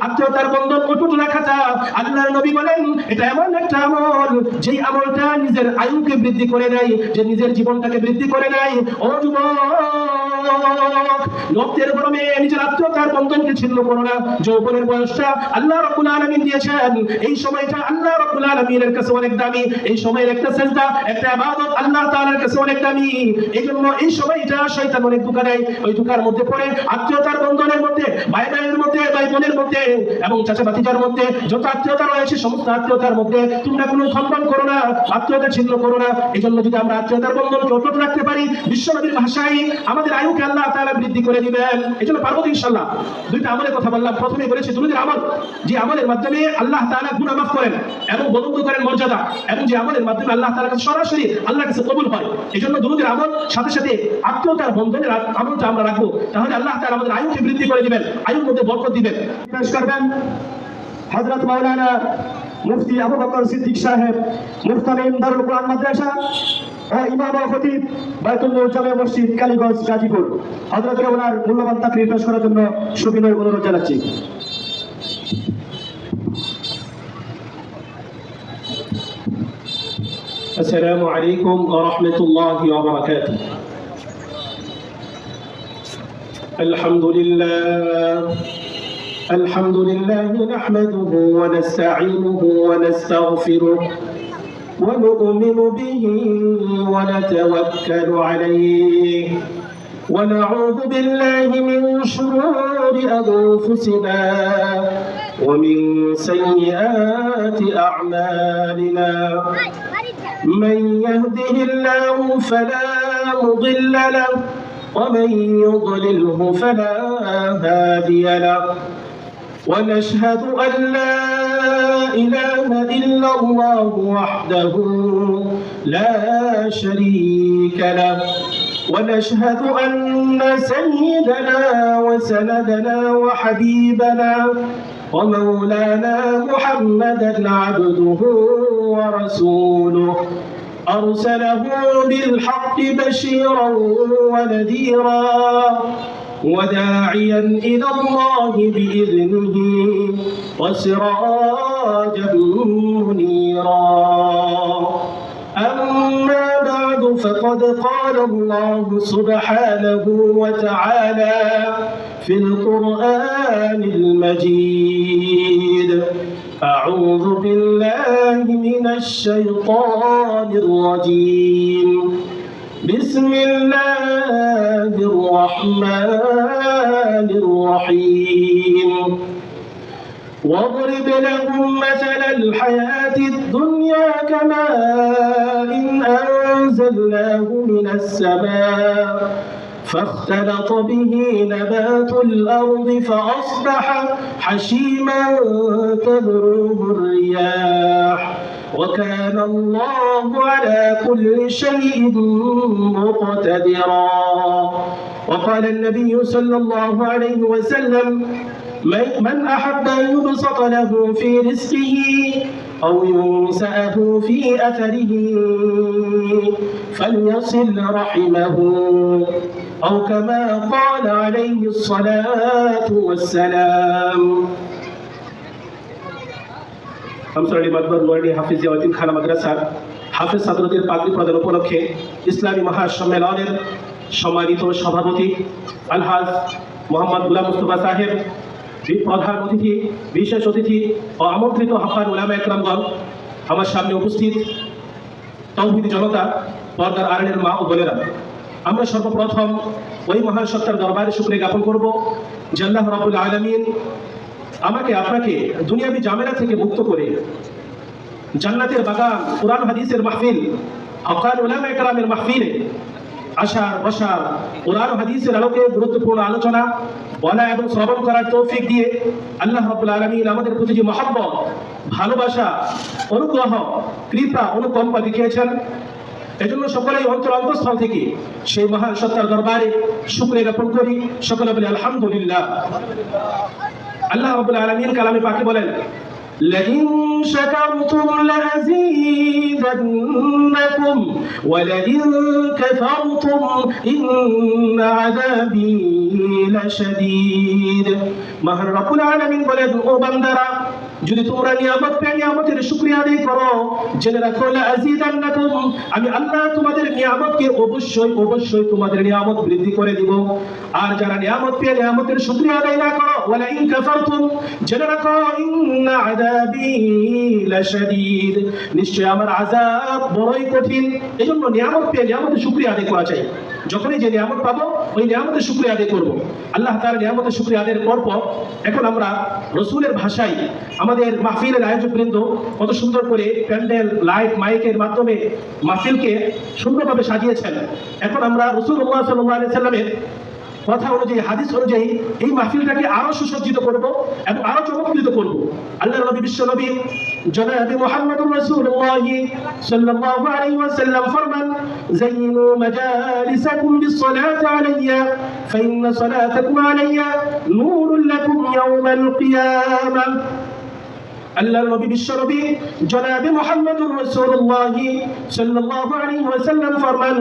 আত্মীয়তার বন্ধন অটুট রাখাটা আল্লাহর নবী বলেন এটা এমন একটা আমল যেই আমলটা নিজের আয়ুকে বৃদ্ধি করে দেয়, যে নিজের জীবনটাকে বৃদ্ধি করে দেয়। ও যুবক, রক্তের গরমে নিজের আত্মীয়তার বন্ধনকে ছিন্ন করো না। যৌবনের বয়সটা আল্লাহ রাব্বুল আলামিন দিয়েছেন, এই সময়টা আল্লাহ রাব্বুল আলামিনের কাছে অনেক দামি। এই সময়ের একটা সিজদা, একটা ইবাদত আল্লাহ তাআলার কাছে অনেক দামি। এইজন্য এই সময়টা শয়তান অনেক ধোঁকা দেয়। ওই ধোঁকার মধ্যে পড়ে আত্মীয়তার বন্ধনের মধ্যে, ভাই ভাইয়ের মধ্যে, ভাই বোনের মধ্যে এবং চাচা ভাতিজার মধ্যে যত আত্মীয়তা রয়েছে সমস্ত আত্মীয়তার মধ্যে তোমরা কোনো খণ্ডন করো না, আত্মীয়তা ছিন্ন করো না। এইজন্য যদি আমরা আত্মীয়তার বন্ধনকে অটুট রাখতে পারি, বিশ্বনবীর ভাষায় আমাদের আয়ুকে আল্লাহ তাআলা বৃদ্ধি করে দিবেন। এইজন্য পারবো ইনশাআল্লাহ। দুইটা আমলের কথা বললাম, প্রথমে বলেছি দুরূদের আমল, যে আমলের মাধ্যমে আল্লাহ তাআলা গুনাহ মাফ করেন এবং বুলন্দ করেন মর্যাদা, এবং যে আমলের মাধ্যমে আল্লাহ তাআলার কাছে সরাসরি আল্লাহর কাছে কবুল হয়। এইজন্য দুরূদের আমল সাথে সাথে আত্মীয়তার বন্ধনের আমলটা আমরা রাখবো, তাহলে আল্লাহ তাআলা আমাদের আয়ুকে বৃদ্ধি করে দিবেন, আয়ুর মধ্যে বরকত দিবেন। পেশ করবেন হযরত মাওলানা মুফতি আবু বকর সিদ্দিক সাহেব, মুফতামিম দারুল কুরআন মাদ্রাসা ও ইমাম ও খতিব বাইতুল নূর জামে মসজিদ কালীগঞ্জ গাজীপুর। হযরতকে ওনার মূল্যবান তাকরীর পেশ করার জন্য সুবিনয় অনুরোধ জানাচ্ছি। আসসালামু আলাইকুম ওয়া রাহমাতুল্লাহি ওয়া বারাকাতুহু। الحمد لله نحمده ونستعينه ونستغفره ونؤمن به ونتوكل عليه ونعوذ بالله من شرور أنفسنا ومن سيئات أعمالنا. من يهده الله فلا مضل له ومن يضلله فلا هادي له. ونشهد أن لا إله إلا الله وحده لا شريك له. ونشهد أن سيدنا وسندنا وحبيبنا ومولانا محمدا عبده ورسوله أرسله بالحق بشيرا ونذيرا وداعيا إلى الله بإذنه وسراجا منيرا. أما بعد فقد قال الله سبحانه وتعالى في القرآن المجيد: أعوذ بالله من الشيطان الرجيم. بسم الله الرحمن الرحيم. واضرب لهم مثل الحياة الدنيا كماء أنزلناه من السماء فاختلط به نبات الأرض فأصبح حشيما تذروه الرياح وكان الله على كل شيء مقتدرا. وقال النبي صلى الله عليه وسلم: من أحب أن يبسط له في رزقه أو ينسأه في أثره فليصل رحمه، أو كما قال عليه الصلاة والسلام. আমসরালি মাদবার ওয়ার্ডি হাফিজিয়া ওয়াতিমখানা মাদ্রাসার হাফেজ ছাত্রদের পাগড়ি প্রদান উপলক্ষে ইসলামী মহাসম্মেলনের সম্মানিত সভাপতি আলহাজ মোহাম্মদ গুলাম মুস্তফা সাহেব, প্রধান অতিথি, বিশেষ অতিথি ও আমন্ত্রিত হাফাজ উলামা একরামগণ, আমার সামনে উপস্থিত তৌহিদি জনতা, পর্দার আড়ালের মা ও বোনেরা, আমরা সর্বপ্রথম ওই মহান সত্তার দরবারে শুকরিয়া জ্ঞাপন করব যে আল্লাহ রাব্বুল আলামিন আমাকে আপনাকে দুনিয়াবি ঝামেলা থেকে মুক্ত করে জান্নাতের বাগান, কুরআন হাদিসের মাহফিল, হকানি উলামা একরামের মাহফিলে আসার বসার, কুরআন হাদিসের আলোকে গুরুত্বপূর্ণ আলোচনা বলা এবং শ্রবণ করার তৌফিক দিয়ে আল্লাহ রাব্বুল আলামিন আমাদের প্রতি যে মহব্বত, ভালোবাসা, অনুগ্রহ, কৃপা, অনুকম্পা দেখিয়েছেন, এজন্য সকলেই অন্তরস্থল থেকে সেই মহান সত্তার দরবারে শুকরিয়া জ্ঞাপন করি। সকলে বলি আলহামদুলিল্লাহ। আল্লাহ রাব্বুল আলামিন কালামে পাকে বলেন: لئن شكرتم لأزيدنكم ولئن كفرتم إن عذابي لشديد মহান রব্বুল আলামিন বলেন, ও বান্দারা, যদি তোমরা নিয়ামতের শুকরিয়া আদায় করো, জেনে রাখো লাযীদান্নাকুম, আমি আল্লাহ তোমাদের নিয়ামতকে অবশ্যই তোমাদের নিয়ামত বৃদ্ধি করে দিব। আর যারা নিয়ামত পেয়ে নিয়ামতের শুকরিয়া আদায় না করো, ওয়ালা ইন কাফারতুম, জেনে রাখো ইন্না আযাবি লাশাদীদ, নিশ্চয় আমার আযাব বড়ই কঠিন। এজন্য নিয়ামত পেয়ে নিয়ামতের শুকরিয়া আদায় করা চাই। যখনই যে নিয়ামত পাবো ওই নিয়ামতের শুকরিয়া আদায় করব। আল্লাহ তাআলার নিয়ামতের শুকরিয়া আদায়ের পর এখন আমরা রাসূলের ভাষায় আমাদের মাহফিলের আয়োজকবৃন্দ কত সুন্দর করে প্যান্ডেল, লাইট, মাইকের মাধ্যমে মাহফিলকে সুন্দরভাবে সাজিয়েছেন। এখন আমরা রাসূলুল্লাহ সাল্লাল্লাহু আলাইহি সাল্লামের কথা অনুযায়ী, হাদিস অনুযায়ী এই মাহফিলটাকে আরো সুসজ্জিত করব এবং আরো চমৎকৃত করব। আল্লাহর নবী, বিশ্ব নবী জনাব মুহাম্মদুর রাসূলুল্লাহ সাল্লাল্লাহু আলাইহি ওয়াসাল্লাম ফরমান, যায়িনু মাজালিসাকুম বিসসালাতি আলাইয়া ফাইন্না সালাতাকুম আলাইয়া নূরুল লাকুম ইয়াওমাল কিয়ামাহ। আল্লাহর নবী, বিশ্ব নবী জনাবে মুহাম্মদুর রাসূলুল্লাহ সাল্লাল্লাহু আলাইহি ওয়াসাল্লাম ফরমান,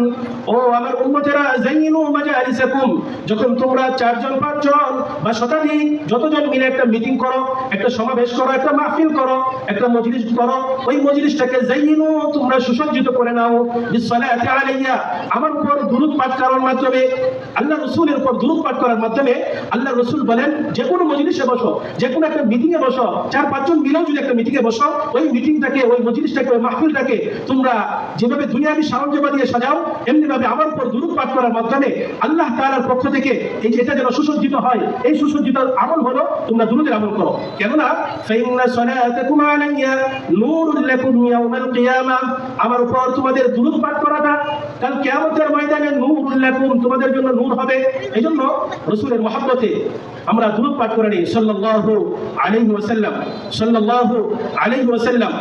ও আমার উম্মতেরা, যায়িনু মাজালিসাকুম, যখন তোমরা 4 জন 5 জন বা শতাধিক যতজন মিলে একটা মিটিং করো, একটা সমাবেশ করো, একটা মাহফিল করো, একটা মজলিস করো, ওই মজলিসটাকে যায়িনু, তোমরা সুসজ্জিত করে নাও বিসসালাতি আলাইয়া, আমার উপর দুরূদ পাঠ করার মাধ্যমে, আল্লাহ রাসূলের উপর দুরূদ পাঠ করার মাধ্যমে। আল্লাহ রাসূল বলেন, যে কোনো মজলিসে বসো, যে কোনো একটা মিটিং এ বসো, 4-5 জন মিলে যদি একটা মিটিং এ বসো, ওই মিটিংটাকে, ওই মজলিসটাকে, ওই মাহফিলটাকে তোমরা যেভাবে দুনিয়াবি সারঞ্জাম দিয়ে সাজাও, এমনি ভাবে আমার উপর দুরূদ পাঠ করার মাধ্যমে আল্লাহ তাআলার পক্ষ থেকে এই যে এটা যেন সুসজ্জিত হয়, এই সুসজ্জিত আমল হলো তোমরা দুরূদের আমল করো। কেননা ফাইন্না সালাতাকুম আলাইয়া নূরুল লাকুম ইয়াওমাল কিয়ামাহ, আমার উপর তোমাদের দুরূদ পাঠ করাটা কাল কিয়ামতের ময়দানে নূরুল লাকুম, তোমাদের জন্য নূর হবে। এইজন্য রাসূলের মহব্বতে আমরা দুরূদ পাঠ করে নিই সাল্লাল্লাহু আলাইহি ওয়াসাল্লাম, সাল্লাল্লাহু আলাইহি ওয়াসাল্লাম।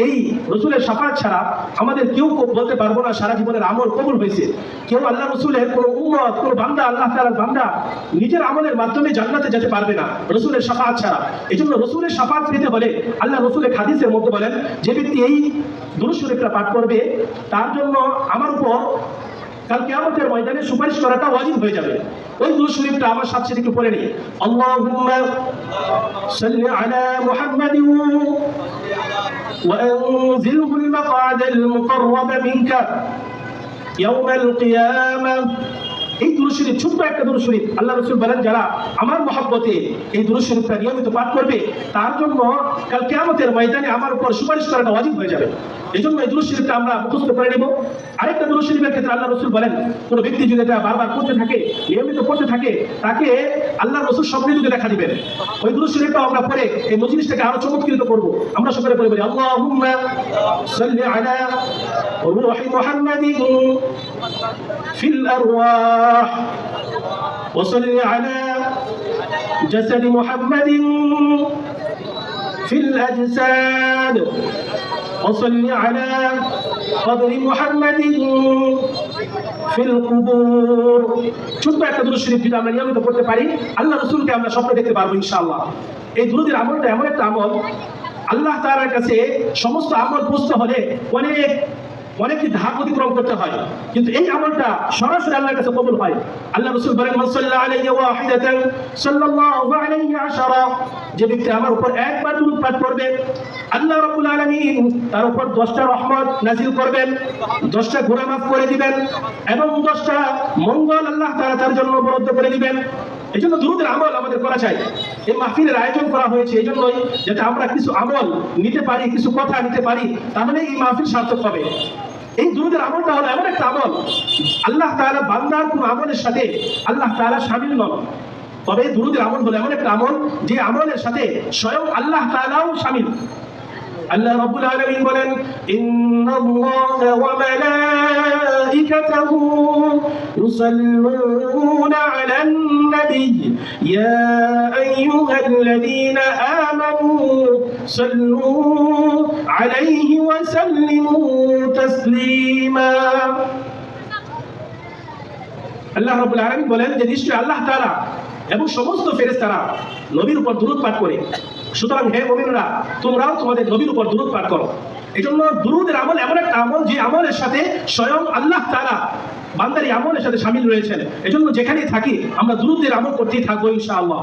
এই রাসূলের শাফাআত ছাড়া আমাদের কেউ বলতে পারবো না সারা জীবনের আমল কবুল হয়েছে। কেউ আল্লাহ রাসূলের কোনো উম্মত, কোনো বান্দা, আল্লাহ তাআলার বান্দা নিজের আমলের মাধ্যমে জান্নাতে যেতে পারবে না রাসূলের শাফাআত ছাড়া। এজন্য রাসূলের শাফাআত পেতে হলে আল্লাহ রাসূলের হাদিসের মধ্যে বলেন, যে ব্যক্তি এই দুরূদ শরীফটা পাঠ করবে, তার জন্য আমার উপর কাল কিয়ামতের ময়দানে সুপারিশ করাটা ওয়াজিব হয়ে যাবে। ওই দুরূদ শরীফটা আমার সাথে একটু পড়ে নিই। আল্লাহুম্মা সাল্লি আলা মুহাম্মাদিন ওয়া আনজিলহুল মাকআদাল মুকাররাবা মিনকা ইয়াওমাল কিয়ামাহ। এই দুরূদ শরীফ, ছোট্ট একটা দুরূদ শরীফ, আল্লাহ রাসূল বলেন, যারা আমার মহব্বতে এই দুরূদ শরীফটা নিয়মিত পাঠ করবে, তার জন্য কাল কিয়ামতের ময়দানে আমার উপর সুপারিশ করাটা ওয়াজিব হয়ে যাবে। এইজন্য এই দুরূদ শরীফটা আমরা মুখস্থ করে নিব। আরেকটা দুরূদ শরীফের ক্ষেত্রে আল্লাহ রাসূল বলেন, কোন ব্যক্তি যদি এটা বারবার করতে থাকে, নিয়মিত করতে থাকে, তাকে আল্লাহ রাসূল স্বপ্নে দেখা দিবেন। ওই দুরূদ শরীফটা আমরা পড়ে এই মজলিসটাকে আরো চমৎকৃত করব। আমরা সকলে পড়ে বলি, আল্লাহুম্মা সাল্লি আলা রূহি মুহাম্মাদিন ফিল আরওয়াহ ওয়া সাল্লি আলা জাসাদি মুহাম্মাদিন ফিল আজসাদ وصل على قبر محمد في القبور। ছোট্ট একটা দুরূদ শরীফ যদি আমরা নিয়মিত পড়তে পারি, আল্লাহ রাসূলকে আমরা স্বপ্নে দেখতে পারবো ইনশাআল্লাহ। এই দুরূদের আমলটা এমন একটা আমল, আল্লাহ তাআলার কাছে সমস্ত আমল পৌঁছতে হলে অনেকটি ধাপ অতিক্রম করতে হয়, কিন্তু এই আমলটা সরাসরি আল্লাহর কাছে কবুল হয়। আল্লাহ রাসূল বলেন, মান সাল্লা আলাইহি ওয়াহিদাতান সাল্লাল্লাহু আলাইহি আশারা, যে ব্যক্তি আমার উপর একবার দুরূদ পাঠ করবে, আল্লাহ রাব্বুল আলামিন তার উপর 10টা রহমত নাযিল করবেন, 10টা গুনাহ মাফ করে দিবেন এবং 10টা মঙ্গল আল্লাহ তাআলা তার জন্য বরাদ্দ করে দিবেন। এইজন্য দুরূদের আমল আমাদের করা চাই। এই মাহফিলের আয়োজন করা হয়েছে এইজন্যই, যাতে আমরা কিছু আমল নিতে পারি, কিছু কথা নিতে পারি, তাহলে এই মাহফিল সার্থক হবে। এই দুরূদের আমলটা হলো এমন একটা আমল, আল্লাহ তাআলা বান্দার কোন আমলের সাথে আল্লাহ তাআলা শামিল নন, তবে দুরূদের আমল হলো এমন একটা আমল যে আমলের সাথে স্বয়ং আল্লাহ তাআলাও শামিল। আল্লাহ রাব্বুল আলামিন বলেন, ইন্নাল্লাহা ওয়া মালাইকাতাহু ইউসাল্লুনা আলান নবী ইয়া আইয়ুহাল্লাযীনা আমানু সাল্লু আলাইহি ওয়া সাল্লিমু তাসলিমা। আল্লাহ রাব্বুল আলামিন বলেন যে নিশ্চয় আল্লাহ তাআলা এবং সমস্ত ফেরেশতারা নবীর উপর দুরূদ পাঠ করে। সুতরাং হে মুমিনরা, তোমরাও তোমাদের নবীর উপর দুরূদ পাঠ করো। এজন্য দুরূদের আমল এমন একটা আমল যে আমলের সাথে স্বয়ং আল্লাহ তাআলা বান্দার আমলের সাথে শামিল রয়েছেন। এজন্য যেখানেই থাকি আমরা দুরূদের আমল করতেই থাকবো ইনশাআল্লাহ।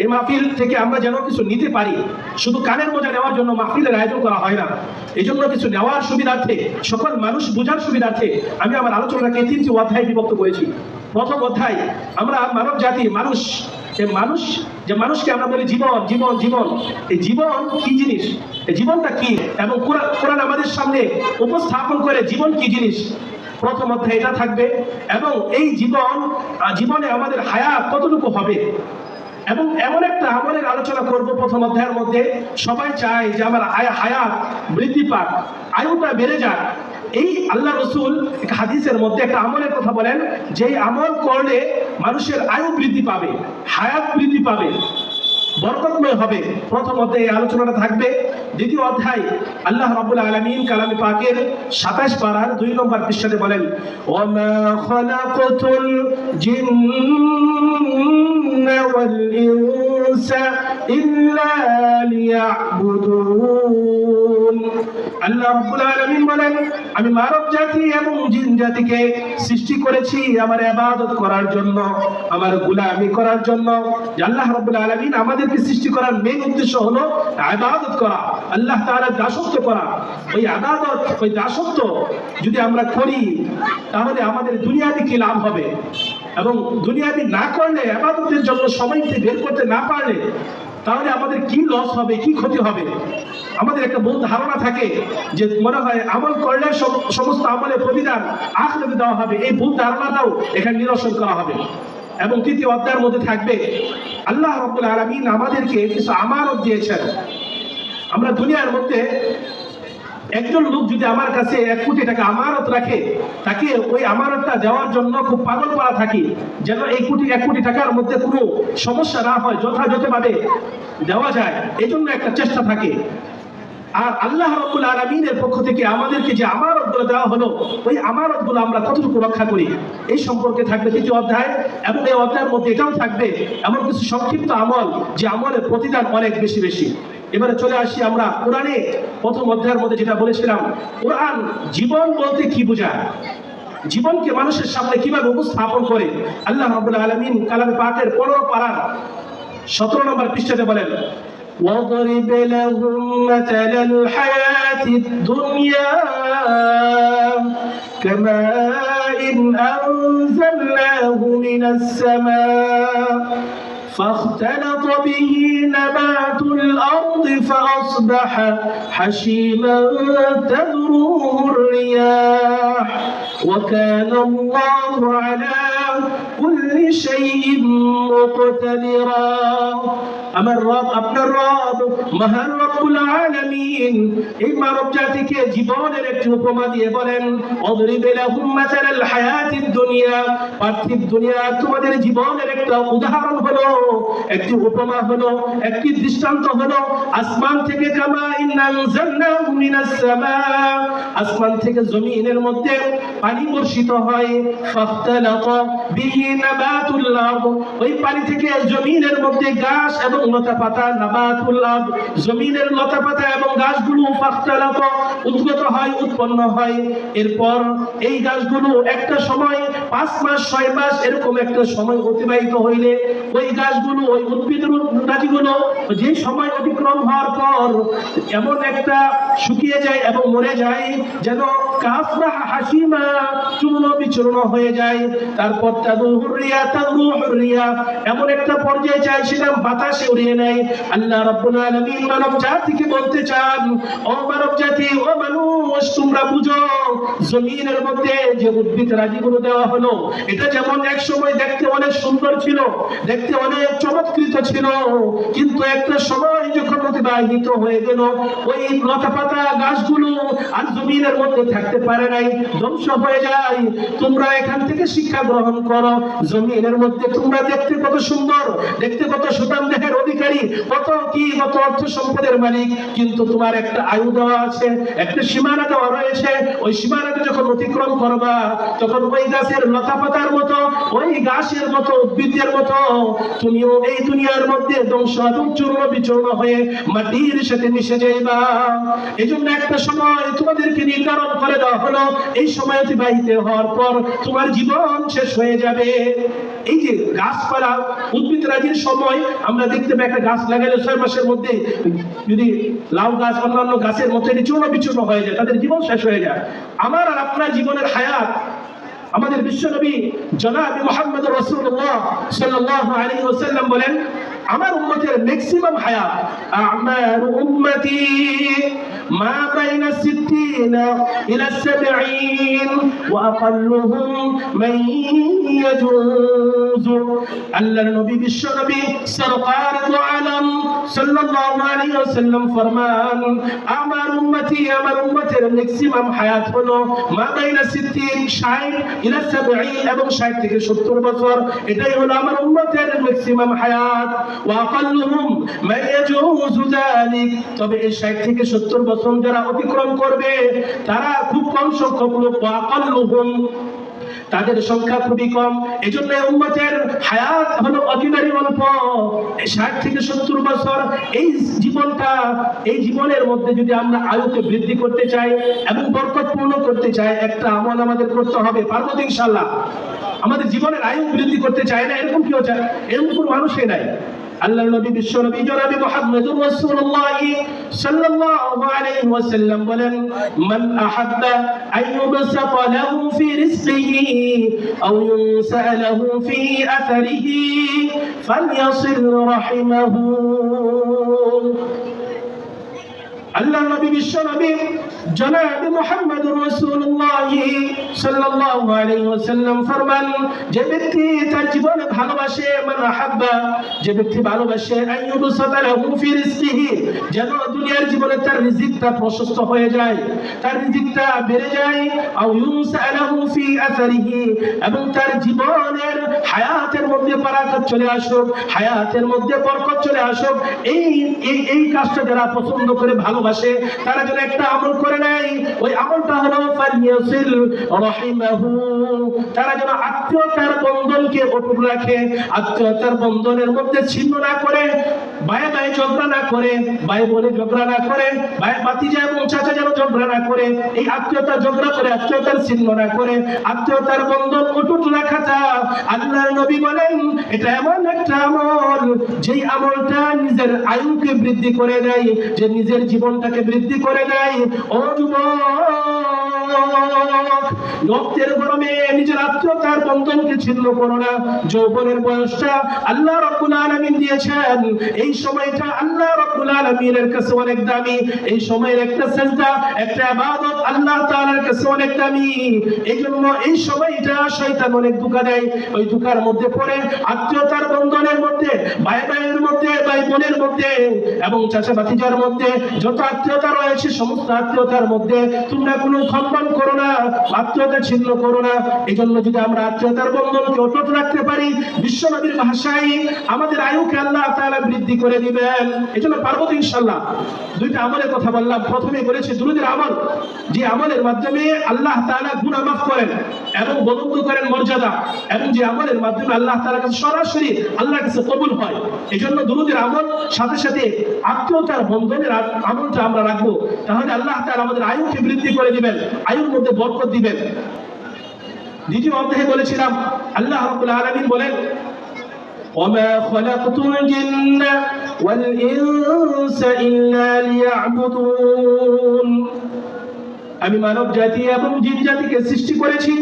এই মাহফিল থেকে আমরা যেন কিছু নিতে পারি, শুধু কানের মজা নেওয়ার জন্য মাহফিলের আয়োজন করা হয় না। এই জন্য কিছু নেওয়ার সুবিধার্থে, সকল মানুষ বোঝার সুবিধার্থে আমি আমার আলোচনাকে 3টি অধ্যায়ে বিভক্ত করেছি। প্রথম অধ্যায় আমরা মানব জাতি, মানুষ, যে মানুষকে আমরা বলি জীবন জীবন জীবন, এই জীবন কি জিনিস, এই জীবনটা কি, এবং কোরআন আমাদের সামনে উপস্থাপন করে জীবন কি জিনিস। প্রথম অধ্যায় এটা থাকবে, এবং এই জীবনে আমাদের হায়াত কতটুকু হবে, এবং এমন একটা আমলের আলোচনা করব প্রথম অধ্যায়ের মধ্যে। সবাই চায় যে আমার হায়াত বৃদ্ধি পাক, আয়ুটা বেড়ে যাক। এই আল্লাহ রসুল হাদিসের মধ্যে একটা আমলের কথা বলেন, যে আমল করলে মানুষের আয়ু বৃদ্ধি পাবে, হায়াত বৃদ্ধি পাবে, বরকতময় হবে। প্রথম অধ্যায়ে আলোচনাটা থাকবে। দ্বিতীয় অধ্যায় আল্লাহ রাব্বুল আলামিন কালামে পাকের 27 পারার 2 নম্বর পৃষ্ঠাতে বলেন, ওয়ামা খালাকাতুল জিন্না ওয়াল ইনসা ইল্লা লিয়াবুদুন। আল্লাহ রাব্বুল আলামিন বলেন, আমি মানব জাতি এবং জিন জাতিকে সৃষ্টি করেছি আমার ইবাদত করার জন্য, আমার গোলামি করার জন্য। আল্লাহ রাব্বুল আলামিন আমাদেরকে সৃষ্টি করার মেইন উদ্দেশ্য হলো ইবাদত করা, আল্লাহ তাআলার দাসত্ব করা। ওই ইবাদত, ওই দাসত্ব যদি আমরা করি তাহলে আমাদের দুনিয়াবি কি লাভ হবে, এবং দুনিয়াবি না করলে, ইবাদতের জন্য সময় বের করতে না পারলে তাহলে আমাদের কি লস হবে, কি ক্ষতি হবে। আমাদের একটা ভুল ধারণা থাকে যে মনে হয় আমল করলে সমস্ত আমলের প্রতিদান আখিরাতে দেওয়া হবে। এই ভুল ধারণাটাও এখানে নিরসন করা হবে। এবং তৃতীয় অধ্যায়ের মধ্যে থাকবে আল্লাহ রাব্বুল আলামিন আমাদেরকে কিছু আমানত দিয়েছেন। আমরা দুনিয়ার মধ্যে একজন লোক যদি আমার কাছে 1 কোটি টাকা আমানত রাখে, তাকে ওই আমানতটা দেওয়ার জন্য খুব পাগল করা থাকি, যেন 1 কোটি টাকার মধ্যে কোনো সমস্যা না হয়, যথাযথভাবে দেওয়া যায়, এই জন্য একটা চেষ্টা থাকে। আর আল্লাহ রাব্বুল আলামিনের পক্ষ থেকে আমাদেরকে যে আমানতগুলো দেওয়া হলো, ওই আমানতগুলো আমরা কতটুকু রক্ষা করি, এই সম্পর্কে থাকবে তৃতীয় অধ্যায়। এবং এই অধ্যায়ের মধ্যে এটাও থাকবে এমন কিছু সংক্ষিপ্ত আমল, যে আমলের প্রতিদান অনেক বেশি বেশি। এবারে চলে আসি আমরা কোরআনে প্রথম অধ্যায়ের মধ্যে যেটা বলেছিলাম, কোরআন জীবন বলতে কি বোঝায়, জীবনকে মানুষের সামনে কিভাবে উপস্থাপন করে। আল্লাহ রাব্বুল আলামিন কালামে পাকের 15 পারার 17 নম্বর পৃষ্ঠাতে বলেন, وَاضْرِبْ لَهُم مَّثَلَ الْحَيَاةِ الدُّنْيَا كَمَاءٍ أَنزَلْنَاهُ مِنَ السَّمَاءِ فاختلط به نبات الأرض فأصبح حشيما تذروه الرياح وكان الله على كل شيء مقتدرا। আমার রব, আপনার রব মহান রব্বুল আলামিন এই মানব জাতিকে জীবনের একটি উপমা দিয়ে বলেন, অদরিব লাহুম মাসালাল হায়াতিদ দুনিয়া, পার্থিব দুনিয়া তোমাদের জীবনের একটা উদাহরণ হলো, একটি উপমা হলো, একটি দৃষ্টান্ত হলো। আসমান থেকে কামা ইনজালনাহু মিনাস সামা, আসমান থেকে জমিনের মধ্যে পানি বর্ষিত হয়। ফাখতালাতা বিহি নাবাতুল আরদ, ওই পানি থেকে জমিনের মধ্যে ঘাস এবং লতা পাতা, নাবাতুল আরদ জমিনের লতা পাতা এবং গাছগুলো, ফাখতালাতা উদ্গত হয়, উৎপন্ন হয়। এরপর এই গাছগুলো একটা সময় 5 মাস 6 মাস এরকম একটা সময় অতিবাহিত হইলে ওই গাছগুলো, ওই উদ্ভিদ রাজিগুলো যে সময় অতিক্রম হওয়ার পর এমন একটা শুকিয়ে যায় এবং মরে যায়, যেন কাসবাহ হাসিমা চূর্ণ বিচূর্ণ হয়ে যায়। তারপর তাদরুহুর রিয়া এমন একটা পর্যায়ে যায় সেটা বাতাসে উড়িয়ে নেয়। আল্লাহ রাব্বুল আলামিন মানব জাতিকে বলতে চান, ও মানব জাতি, ও মানুষ, তোমরা বুঝো জমিনের মধ্যে যে উদ্ভিদ রাজিগুলো দেওয়া হলো, এটা যেমন এক সময় দেখতে অনেক সুন্দর ছিল, দেখতে অনেক চমৎকৃত ছিল, কিন্তু একটা সময় যখন অতিবাহিত হয়ে গেল ওই লতা পাতা গাছগুলো আর জমিনের মধ্যে থাকতে পারে নাই, ধ্বংস হয়ে যায়। তোমরা এখান থেকে শিক্ষা গ্রহণ করো, জমিনের মধ্যে তোমরা দেখতে কত সুন্দর, দেখতে কত সুঠাম দেহের অধিকারী, কত অর্থ সম্পদের মালিক, কিন্তু তোমার একটা আয়ু দেওয়া আছে, একটা সীমানা দেওয়া রয়েছে। ওই সীমানাটা যখন অতিক্রম করবা তখন ওই গাছের লতা পাতার মতো, ওই গাছের মতো, উদ্ভিদের মতো তুমিও এই দুনিয়ার মধ্যে ধ্বংস এবং চূর্ণ বিচূর্ণ হয়ে মাটির সাথে মিশে যাইবা। এজন্য একটা সময় তোমাদেরকে নির্ধারণ করে দেওয়া হলো, এই সময় অতিবাহিত হওয়ার পর তোমার জীবন শেষ হয়ে যাবে। এই যে গাছপালা উদ্ভিদ রাজির সময় আমরা দেখতে পাই, একটা গাছ লাগালে 6 মাসের মধ্যে যদি লাউ গাছ অন্যান্য গাছের মতো চূর্ণ বিচূর্ণ হয়ে যায়, তাদের জীবন শেষ হয়ে যায়। আমার আর আপনার জীবনের হায়াত, আমাদের বিশ্বনবী জনাব মুহাম্মদ রাসূলুল্লাহ সাল্লাল্লাহু আলাইহি ওয়াসাল্লাম বলেন, আমার উম্মতের ম্যাক্সিমাম হায়াত আমার উম্মতি মা বাইনা 60 ইলা 70 ওয়া আকাল্লুহুম মান ইয়াজুজ। আল্লাহর নবী বিশ্বনবী সরকার দু আলম সাল্লাল্লাহু আলাইহি ওয়াসাল্লাম ফরমান, আমার উম্মতি, আমার উম্মতের ম্যাক্সিমাম হায়াত হলো মা বাইনা 60 ইলা 70 এবং 60 থেকে 70 বছর। এটাই হলো আমার উম্মতের ম্যাক্সিমাম হায়াত। ওয়া আকাল্লুহুম মা ইয়াজুজু যালিক, তবে এই 60 থেকে 70 বছর যারা অতিক্রম করবে তারা খুব কম সংখ্যক লোক। ওয়া আকাল্লুহুম, তাদের সংখ্যা খুবই কম। এজন্য উম্মতের হায়াত হলো অতিবারই অল্প, 60 থেকে 70 বছর। এই জীবনটা, এই জীবনের মধ্যে যদি আমরা আয়ুকে বৃদ্ধি করতে চাই এবং বরকতপূর্ণ করতে চাই, একটা আমল আমাদের করতে হবে। পারবো তো ইনশাআল্লাহ? আমাদের জীবনের আয়ু বৃদ্ধি করতে চায় না এরকম কেউ চায়? এরকম কোনো মানুষই নাই। আল্লাহর নবী বিশ্বনবী জনাব মুহাম্মদুর রাসূলুল্লাহ সাল্লাল্লাহু আলাইহি ওয়াসাল্লাম বলেন, মান আহাব্বা আন ইউবসাতা লাহু ফি রিজকিহি আও ইউনসা লাহু ফি আথারিহি ফালইয়াসিল রাহিমাহু। আল্লাহর নবী বিশ্বনবী জনাব মুহাম্মদুর রাসূলুল্লাহ সাল্লাল্লাহু আলাইহি ওয়াসাল্লাম ফরমান, যে ব্যক্তি তার জীবনে ভালোবাসে, মান আহাব্বা, যে ব্যক্তি ভালোবাসে, আইয়ুবসাতা লাহু ফি রিজকিহি, যেন দুনিয়ার জীবনে তার রিজিকটা প্রশস্ত হয়ে যায়, তার রিজিকটা বেড়ে যায়, আও ইউনসা লাহু ফি আসারিহি, এবং তার জীবনের হায়াতের মধ্যে বারাকাত চলে আসুক, হায়াতের মধ্যে বরকত চলে আসুক। এই কাজটা যারা পছন্দ করে ভালোবাসে তারা যেন একটা আমল করে নেয়, ওই আমলটা হলো ফালিয়াসিল রাহিমাহু, তারা যেন আত্মীয়তার বন্ধনকে অটুট রাখে, আত্মীয়তার বন্ধনের মধ্যে ছিন্ন না করে, ভাই ভাই ঝগড়া না করে, ভাই বোনে ঝগড়া না করে, ভাই ভাতিজা এবং চাচা যেন ঝগড়া না করে, এই আত্মীয়তা ঝগড়া করে আত্মীয়তার ছিন্ন না করে আত্মীয়তার বন্ধন অটুট রাখাটা, আল্লাহর নবী বলেন এটা এমন একটা আমল যেই আমলটা নিজের আয়ুকে বৃদ্ধি করে দেয়, যে নিজের জীবনটাকে বৃদ্ধি করে দেয়। ও যুবক, রক্তের গরমে নিজের আত্মীয়তার বন্ধনকে ছিন্ন করো না। যৌবনের বয়সটা আল্লাহ রাব্বুল আলামিন দিয়েছেন, এই সময়টা আল্লাহ রাব্বুল আলামিনের কাছে অনেক দামি। এই সময়ের একটা সিজদা, একটা ইবাদত আল্লাহ তাআলার কাছে অনেক দামি। এইজন্য এই সময়টা শয়তান অনেক ধোঁকা দেয়, ওই ধোঁকার মধ্যে পড়ে আত্মীয়তার বন্ধনের মধ্যে, ভাই ভাইয়ের মধ্যে, ভাই বোনের মধ্যে এবং চাচা ভাতিজার মধ্যে যত আত্মীয়তা রয়েছে সমস্ত আত্মীয়তার মধ্যে তোমরা কোনো খণ্ডন করো না, আত্মীয়তা ছিন্ন করো না। এই জন্য যদি আমরা আত্মীয়তার বন্ধনকে অটুট রাখতে পারি, বিশ্বনবীর ভাষায় আমাদের আয়ুকে আল্লাহ তাআলা বৃদ্ধি করে দিবেন। এই জন্য পারবো তো ইনশাআল্লাহ? দুইটা আমলের কথা বললাম, প্রথমে বলেছি দুরূদের আমল, যে আমলের মাধ্যমে আল্লাহ তাআলা গুনাহ মাফ করেন এবং বুলন্দ করেন মর্যাদা, এবং যে আমলের মাধ্যমে আল্লাহ তাআলার কাছে সরাসরি আল্লাহর কাছে কবুল হয়। এই জন্য দুরূদের আমল সাথে সাথে আত্মীয়তার বন্ধনের আমলটা আমরা রাখবো, তাহলে আল্লাহ তাআলা আমাদের আয়ুকে বৃদ্ধি করে দিবেন, আয়ুর মধ্যে বরকত দিবেন। দ্বিতীয় অধ্যায়ে বলেছিলাম আল্লাহ রাব্বুল আলামিন বলেন, ওয়ামা খালাকতুল জিন্না ওয়াল ইনসা ইল্লা লিয়াবুদুন, আমি মানব জাতি এবং জিন জাতিকে সৃষ্টি করেছি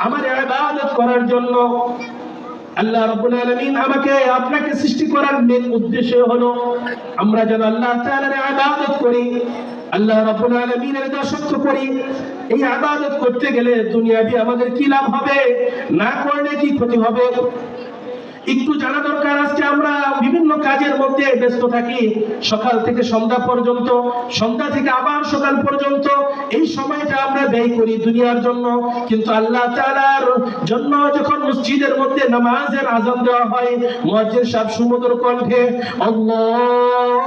আমার ইবাদত করার জন্য। আল্লাহ রাব্বুল আলামিন আমাকে আপনাকে সৃষ্টি করার মেন উদ্দেশ্য হলো আমরা যেন আল্লাহ তাআলার ইবাদত করি, আল্লাহ রাব্বুল আলামিনের দাসত্ব করি। এই ইবাদত করতে গেলে দুনিয়াবি আমাদের কি লাভ হবে, না করলে কি ক্ষতি হবে, একটু জানা দরকার। আজকে আমরা বিভিন্ন কাজের মধ্যে ব্যস্ত থাকি, সকাল থেকে সন্ধ্যা পর্যন্ত, সন্ধ্যা থেকে আবার সকাল পর্যন্ত এই সময়টা আমরা ব্যয় করি দুনিয়ার জন্য। কিন্তু আল্লাহ তাআলার জন্য যখন মসজিদের মধ্যে নামাজের আযান দেওয়া হয়, মুয়াজ্জিন সাহেব সুমধুর কণ্ঠে আল্লাহু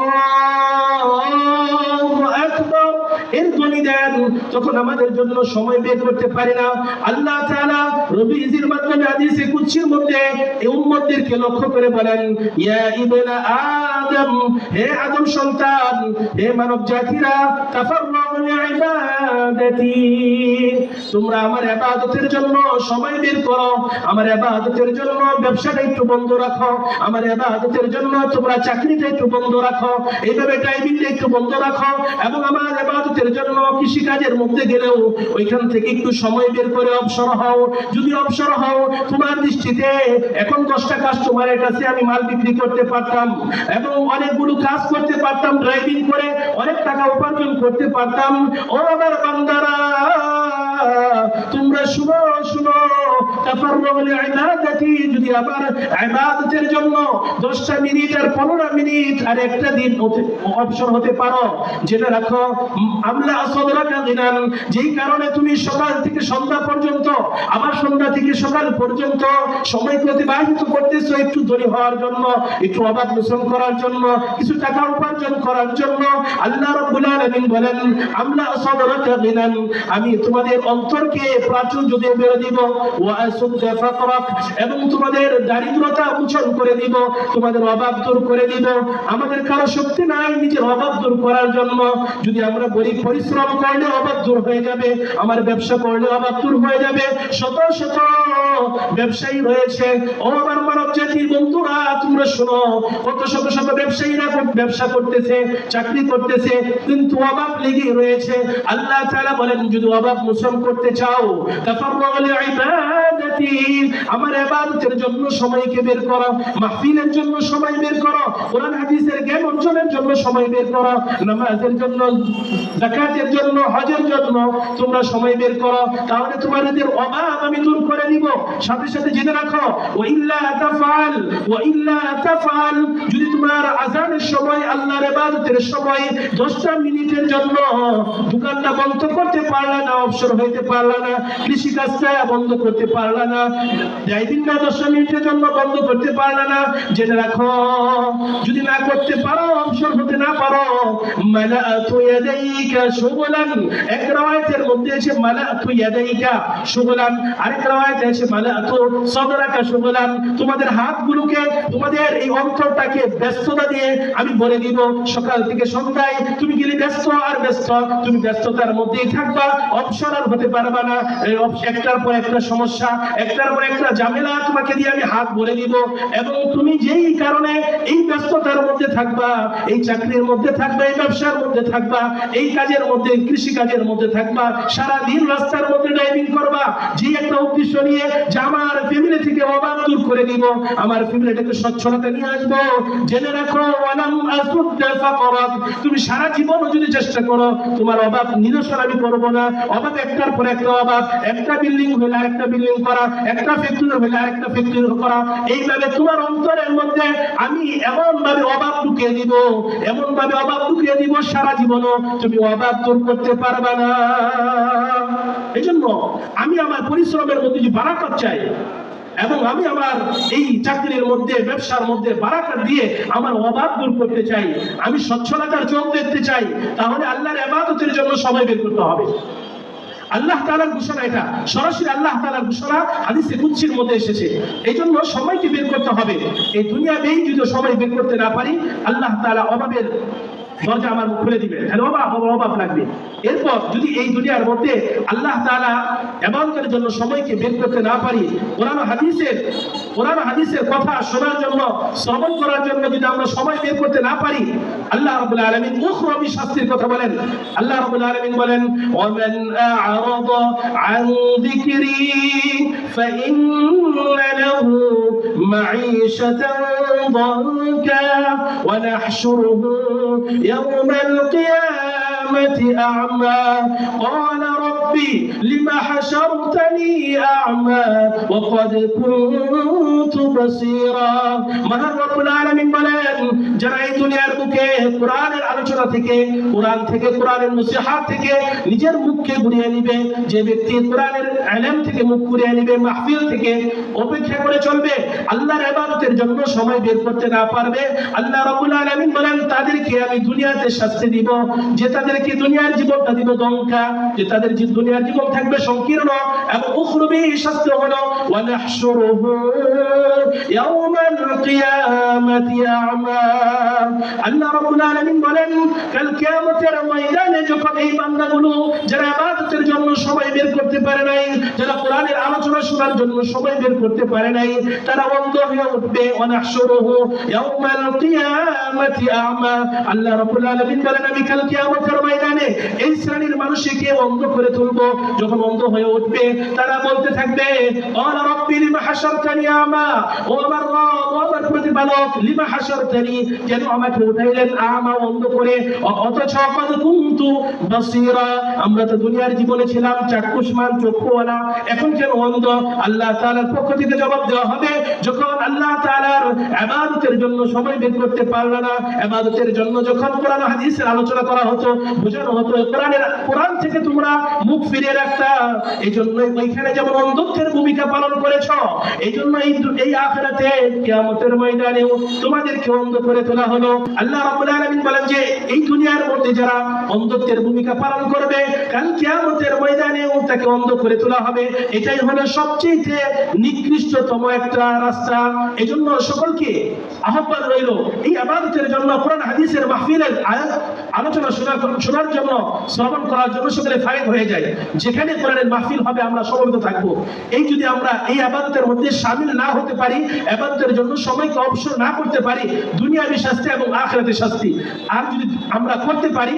আকবার এর ধ্বনি দেন, তখন আমাদের জন্য সময় বের করতে পারি না। আল্লাহ তাআলা রবিজির মাধ্যমে হাদিসে কুদসির মধ্যে এই উম্মতদেরকে লক্ষ্য করে বলেন, ইয়া ইবনা আদম, হে আদম সন্তান, হে মানব জাতিরা, তাফাররাগু লিইবাদাতি, তোমরা আমার ইবাদতের জন্য সময় বের করো। আমার ইবাদতের জন্য ব্যবসাটা একটু বন্ধ রাখো, আমার ইবাদতের জন্য তোমরা চাকরিটা একটু বন্ধ রাখো, এইভাবে টাইমিংটা একটু বন্ধ রাখো, এবং আমার ইবাদতের জন্য কৃষি কাজের মধ্যে গেলেও ওইখান থেকে একটু সময় বের করে অবসর হও। যদি অবসর হও, তোমার দৃষ্টিতে এখন 10টা কাস্টমারের কাছে আমি মাল বিক্রি করতে পারতাম এবং অনেকগুলো কাজ করতে পারতাম, ড্রাইভিং করে অনেক টাকা উপার্জন করতে পারতাম। ও আমার বান্দারা, তোমরা শুনো শুনো, তাফাররাগু লিইবাদাতি, যদি আমার ইবাদতের জন্য 10টা মিনিট আর 15 মিনিট আর একটা দিন অবসর হতে পারো, যেটা রাখো আমলা সাদরাকা গিনান, যেই কারণে তুমি সকাল থেকে সন্ধ্যা পর্যন্ত, আবার সন্ধ্যা থেকে সকাল পর্যন্ত সময়কে অতিবাহিত করতেছো একটু ধনী হওয়ার জন্য, একটু অবাধ মোচন করার জন্য, কিছু টাকা উপার্জন করার জন্য। আল্লাহ রাব্বুল আলামিন বলেন, আমলা সাদরাকা গিনান, আমি তোমাদের অন্তরকে প্রাচুর্য দিয়ে বেড়ে দিব, ওয়া আসুদ্দা ফাকরাক, এবং তোমাদের দারিদ্রতা মোচন করে দিব, তোমাদের অভাব দূর করে দিব। আমাদের কারো শক্তি নাই নিজের অভাব দূর করার জন্য। যদি আমরা পরিশ্রম করলে অভাব দূর হয়ে যাবে, আমার ব্যবসা করলে অভাব দূর হয়ে যাবে। শত শত ব্যবসায়ী রয়েছে, ও আমার মানব জাতির বন্ধুরা, তোমরা শোনো, কত শত শত ব্যবসায়ীরা ব্যবসা করতেছে, চাকরি করতেছে, কিন্তু অভাব লেগে রয়েছে। আল্লাহ তাআলা বলেন, যদি অভাব মোচন করতে চাও, তাফাররাগু লিইবাদাতি, আমার ইবাদতের জন্য সময়কে বের করো, মাহফিলের জন্য সময় বের করো, কোরআন হাদিসের জ্ঞান অর্জনের জন্য সময় বের করো, নামাজের জন্য, যাকাতের জন্য, হজের জন্য তোমরা সময় বের করো, তাহলে তোমাদের অভাব আমি দূর করে দিব। সাথে সাথে জেনে রাখো, ওয়াইল্লা তাফআল, যদি তোমার আযানের সময়, আল্লাহর ইবাদতের সময় 10টা মিনিটের জন্য দোকানটা বন্ধ করতে পারলা না, অবসর হইতে পারলা না, কৃষি কাজটা বন্ধ করতে পারলা না, ড্রাইভিংটা 10 মিনিটের জন্য বন্ধ করতে পারলা না, জেনে রাখো, যদি না করতে পারো, অবসর হতে না পারো, মালাআতু ইয়াদাইকা শুগলান, এক রাওয়ায়াতের মধ্যে আছে মালাআতু ইয়াদাইকা শুগলান, আরেক রাওয়ায়াতে আছে মালাআতু সাদরাকা শুগলান, তোমাদের হাতগুলোকে, তোমাদের এই অন্তরটাকে ব্যস্ততা দিয়ে আমি ভরে দিব। সকাল থেকে সন্ধ্যায় তুমি গেলে ব্যস্ত আর ব্যস্ত, তুমি ব্যস্ততার মধ্যেই থাকবা, অবসর আর হতে পারবা না। একটার পর একটা সমস্যা, একটার পর একটা ঝামেলা তোমাকে দিয়ে আমি হাত ভরে দিব, এবং তুমি যেই কারণে এই ব্যস্ততার মধ্যে থাকবা, এই চাকরির মধ্যে থাকবা, এই ব্যবসার মধ্যে থাকবা, এই কাজের মধ্যে, কৃষি কাজের মধ্যে থাকবা, সারা দিন রাস্তার মধ্যে ড্রাইভিং করবা, যে একটা উদ্দেশ্য নিয়ে যে আমার ফ্যামিলি থেকে অভাব দূর করে দিব, আমার ফ্যামিলিটাকে সচ্ছলতা নিয়ে আসবো। জেনে রাখো, ওয়ালাম আসুদ্দা ফাকরাক, তুমি সারা জীবন যদি চেষ্টা করো, তোমার অভাব নিরসন আমি করবো না। অভাব একটার পর একটা অভাব, একটা বিল্ডিং হইলে আরেকটা বিল্ডিং করা, একটা ফ্যাক্টরি হইলে আরেকটা ফ্যাক্টরি করা, এইভাবে তোমার অন্তরের মধ্যে আমি এমন ভাবে অভাব ঢুকিয়ে দিব, এমন ভাবে অভাব ঢুকিয়ে দিব, সারা জীবনও তুমি অভাব দূর করতে পারবে না। এজন্য আমি আমার পরিশ্রমের মধ্যে যে বারাকাত চাই, এবং আমি আমার এই চাকরির মধ্যে, ব্যবসার মধ্যে বারাকাত দিয়ে আমার অভাব দূর করতে চাই, আমি সচ্ছলতার চোখ দেখতে চাই, তাহলে আল্লাহর ইবাদতের জন্য সময় বের করতে হবে। আল্লাহ তাআলার ঘোষণা, এটা সরাসরি আল্লাহ তাআলার ঘোষণা, হাদিসে কুদসির মধ্যে এসেছে। এই জন্য সময়কে বের করতে হবে। এই দুনিয়াতেই যদি সময় বের করতে না পারি, আল্লাহ তাআলা অভাবের দরজা আমার খুলে দিবে, তাহলে অভাব লাগবে। এরপর যদি এই দুনিয়ার মধ্যে আল্লাহ তাআলা ইবাদতের জন্য সময়কে বের করতে না পারি, কোরআন হাদিসের কথা শোনার জন্য, শ্রবণ করার জন্য যদি আমরা সময় বের করতে না পারি, আল্লাহ রাব্বুল আলামিন উখরাবি শাস্তির কথা বলেন। আল্লাহ রাব্বুল আলামিন বলেন, ওয়ামান আ'রাদা আন যিকরি ফাইন্না লাহু মাঈশাতান দানকা ওয়া নাহশুরুহু يوم القيامة أعمى قال رب ربي لما حشرتني أعمى وقد كنت بصيرا মহান রব্বুল আলামিন বলেন যারা এই দুনিয়ার বুকে কোরআনের আলোচনা থেকে কোরআনের নসিহত থেকে নিজের মুখকে ঘুরিয়ে নিবে, যে ব্যক্তি কোরআনের ইলম থেকে মুখ ঘুরিয়ে নিবে, মাহফিল থেকে অপেক্ষা করে চলবে, আল্লাহর ইবাদতের জন্য সময় বের করতে না পারবে, আল্লাহ রাব্বুল আলামিন বলেন তাদেরকে আমি দুনিয়াতে শাস্তি দিব, যে তাদেরকে দুনিয়ার জীবনটা দিব দঙ্কা, যে তাদের দুনিয়ার জীবন থাকবে সংকীর্ণ, এবং উখরবি শাস্তি হলো ওয়া নাহশুরুহু ইয়াওমাল কিয়ামাতি আ'মা। আল্লাহ রাব্বুল আলামিন বলেন কাল কিয়ামতের ময়দানে যখন এই বান্দাগুলো যারা ইবাদতের জন্য সময় বের করতে পারে নাই, যারা কোরআনের আলোচনা শোনার জন্য সময় বের করতে পারে নাই, তারা অন্ধ হয়ে উঠবে। ওয়া নাহশুরুহু ইয়াওমাল কিয়ামাতি আ'মা। আল্লাহ রাব্বুল আলামিন বলেন আমি কাল কিয়ামতের ময়দানে এই শ্রেণীর মানুষকে অন্ধ করে তুলবো। যখন অন্ধ হয়ে উঠবে তারা বলতে থাকবে ক্বালা রাব্বি লিমা হাশারতানি আ'মা, ও আমার রব, ও আমার প্রতিপালক, লিমা হাশারতানি, কেন আমাকে উঠাইলেন আ'মা, অন্ধ করে, অথচ ক্বাদ কুনতু বাসীরা, আমরা তো দুনিয়ার জীবনে ছিলাম চাক্ষুষ্মান চক্ষুওয়ালা, এখন কেন অন্ধ? আল্লাহ তাআলার পক্ষ থেকে জবাব দেওয়া হবে যখন আল্লাহ তাআলার ইবাদতের জন্য সময় বের করতে পারলো না, ইবাদতের জন্য যখন কোরআন হাদিসের আলোচনা করা হতো, বোঝানো হতো, কোরআন থেকে তোমরা মুখ ফিরিয়ে রাখতা, এই জন্য ওইখানে যেমন অন্ধত্বের ভূমিকা পালন করেছ, এই জন্য এই আখিরাতে কিয়ামতের ময়দানেও তোমাদেরকে অন্ধ করে তোলা হলো। আল্লাহ রাব্বুল আলামিন বলেন যে এই দুনিয়ার মধ্যে যারা অন্ধত্বের ভূমিকা পালন করবে, কাল কিয়ামতের ময়দানেও তাকে অন্ধ করে তোলা হবে। এটাই হলো সবচেয়ে নিকৃষ্টতম একটা রাস্তা। এজন্য সকলকে আহ্বান রইল এই ইবাদতের জন্য, কোরআন হাদিসের মাহফিলের আলোচনা শোনার জন্য, শ্রবণ করার জন্য সকলে ফারিগ হয়ে যায়। যেখানে কোরআনের মাহফিল হবে আমরা সমবেত থাকবো। এই যদি আমরা এই ইবাদতের মধ্যে শামিল না হতে পারি, ইবাদতের জন্য সময়কে অবসর না করতে পারি, দুনিয়াবী শাস্তি এবং আখিরাতের শাস্তি আর যদি আমরা করতে পারি,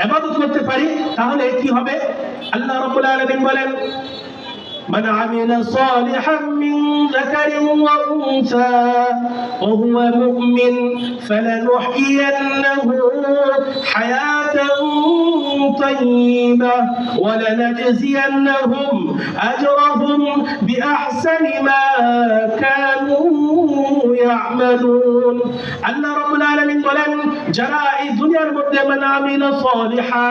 ইবাদত করতে পারি, তাহলে কি হবে? আল্লাহ রাব্বুল আলামিন বলেন من عمل صالحا من ذكر وأنثى وهو مؤمن فلنحيينه حياة طيبة ولنجزينهم أجرهم بأحسن ما كانوا يعملون। আল্লাহ রাব্বুল আলামিন বলেন যারা এই দুনিয়ার মধ্যে মান আমিলা সালিহা,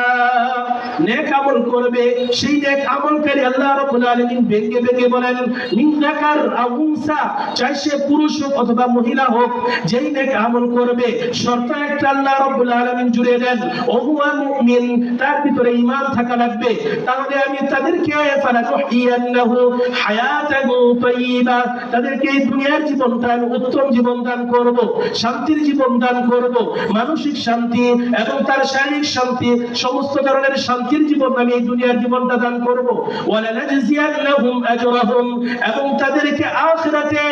নেক আমল করবে, সেই নেক আমলকারী আল্লাহ রাব্বুল আলামিন ভেঙে ভেঙে বলেন মিন যাকার আও উনসা, চাই সে পুরুষ হোক অথবা মহিলা হোক, যেই নেক আমল করবে শর্ত একটা আল্লাহ রাব্বুল আলামিন জুড়ে দেন, ও হুয়া মুমিন, তার ভিতরে ঈমান থাকা লাগবে। তাহলে আমি তাদেরকে ফালাতুহিয়ান্নাহু হায়াতান তাইয়্যিবা, তাদেরকে এই দুনিয়ার জীবনটা আমি উত্তম জীবন দান করব, শান্তির জীবন দান করব, মানসিক শান্তি এবং তার শারীরিক শান্তি, সমস্ত ধরনের শান্তির জীবন আমি এই দুনিয়ার জীবনটা দান করব। ওয়ালা নাজজিয়ান্নাহুম আজরাহুম, এবং তাদেরকে আখিরাতে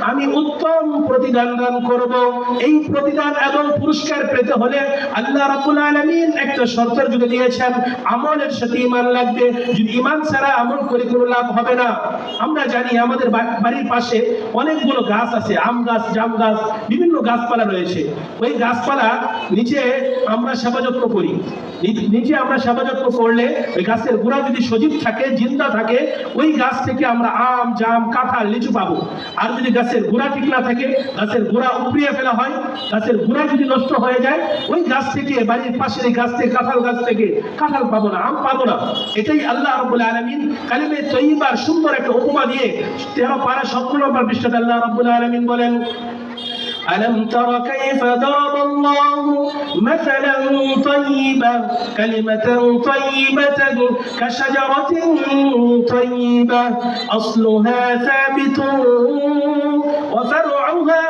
আমি উত্তম প্রতিদান দান করব। এই প্রতিদান এবং পুরস্কার পেতে হলে আল্লাহ রাব্বুল আলামিন একটা শর্তের যুগে দিয়েছেন, আমলের সাথে ঈমান লাগবে। যদি ঈমান ছাড়া আমল করে কোনো লাভ হবে না। আমরা জানি আমাদের বাড়ির পাশে অনেকগুলো গাছ আছে, আম গাছ, জাম গাছ, বিভিন্ন গাছপালা রয়েছে। ওই গাছপালা নিচে আমরা সেবা যত্ন করি, নিচে আমরা সেবা যত্ন করলে ওই গাছের গোড়া যদি সজীব থাকে, জিন্দা থাকে, ওই গাছ থেকে আমরা আম, জাম, কাঁঠাল, লিচু পাবো। আর যদি গাছের গোড়া ঠিক না থাকে, গাছের গোড়া উপড়িয়ে ফেলা হয়, গাছের গোড়া যদি নষ্ট হয়ে যায়, ওই গাছ থেকে, বাড়ির পাশের গাছ থেকে, কাঁঠাল গাছ থেকে কাঁঠাল পাবো না, আম পাবো না। এটাই আল্লাহ রাব্বুল আলামিন কালিমে তৈয়্যিবার সুন্দর একটা উপমা দিয়ে 13 পারা 17 নম্বর পৃষ্ঠাতে আল্লাহ রাব্বুল আলামিন বলেন ألم تر كيف ضرب الله مثلا طيبة كلمة طيبة كشجرة طيبة أصلها ثابت وفرعها